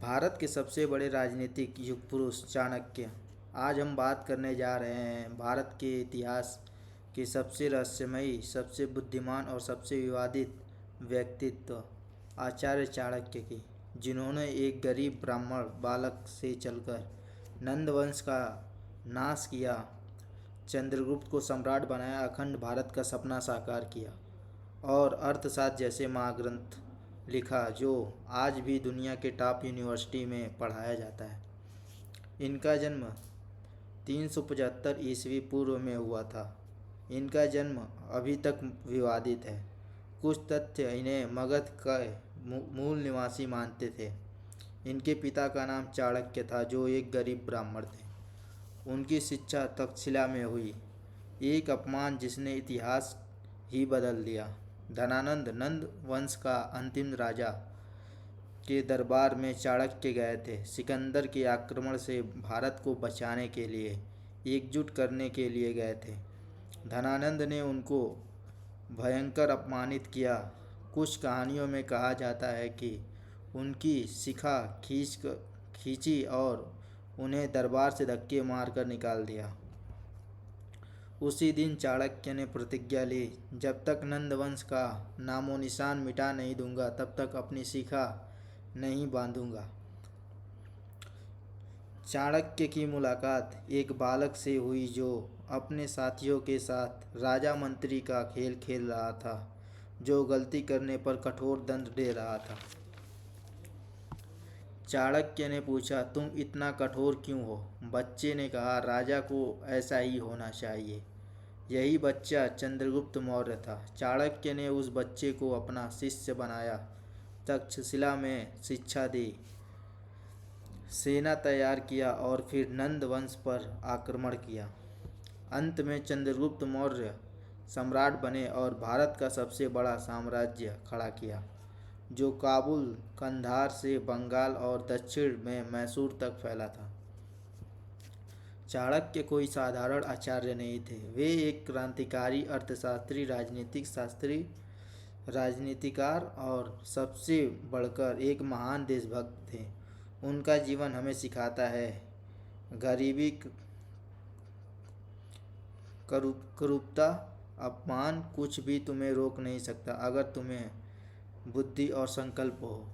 भारत के सबसे बड़े राजनीतिक युग पुरुष चाणक्य। आज हम बात करने जा रहे हैं भारत के इतिहास के सबसे रहस्यमयी, सबसे बुद्धिमान और सबसे विवादित व्यक्तित्व आचार्य चाणक्य की, जिन्होंने एक गरीब ब्राह्मण बालक से चलकर नंद वंश का नाश किया, चंद्रगुप्त को सम्राट बनाया, अखंड भारत का सपना साकार किया और अर्थशास्त्र जैसे महाग्रंथ लिखा जो आज भी दुनिया के टॉप यूनिवर्सिटी में पढ़ाया जाता है। इनका जन्म 375 ईस्वी पूर्व में हुआ था। इनका जन्म अभी तक विवादित है। कुछ तथ्य इन्हें मगध का मूल निवासी मानते थे। इनके पिता का नाम चाणक्य था, जो एक गरीब ब्राह्मण थे। उनकी शिक्षा तक्षशिला में हुई, एक अपमान जिसने इतिहास ही बदल दिया। धनानंद नंद वंश का अंतिम राजा के दरबार में चाणक्य गए थे, सिकंदर के आक्रमण से भारत को बचाने के लिए, एकजुट करने के लिए गए थे। धनानंद ने उनको भयंकर अपमानित किया। कुछ कहानियों में कहा जाता है कि उनकी शिखा खींची और उन्हें दरबार से धक्के मारकर निकाल दिया। उसी दिन चाणक्य ने प्रतिज्ञा ली, जब तक नंदवंश का नामो निशान मिटा नहीं दूंगा तब तक अपनी शिखा नहीं बांधूंगा। चाणक्य की मुलाकात एक बालक से हुई जो अपने साथियों के साथ राजा मंत्री का खेल खेल रहा था, जो गलती करने पर कठोर दंड दे रहा था। चाणक्य ने पूछा, तुम इतना कठोर क्यों हो? बच्चे ने कहा, राजा को ऐसा ही होना चाहिए। यही बच्चा चंद्रगुप्त मौर्य था। चाणक्य ने उस बच्चे को अपना शिष्य बनाया, तक्षशिला में शिक्षा दी, सेना तैयार किया और फिर नंद वंश पर आक्रमण किया। अंत में चंद्रगुप्त मौर्य सम्राट बने और भारत का सबसे बड़ा साम्राज्य खड़ा किया, जो काबुल, कंधार से बंगाल और दक्षिण में मैसूर तक फैला था। चाणक्य कोई साधारण आचार्य नहीं थे। वे एक क्रांतिकारी अर्थशास्त्री, राजनीतिक शास्त्री, राजनीतिकार और सबसे बढ़कर एक महान देशभक्त थे। उनका जीवन हमें सिखाता है, गरीबी, क्रूरता, अपमान, कुछ भी तुम्हें रोक नहीं सकता अगर तुम्हें बुद्धि और संकल्प हो।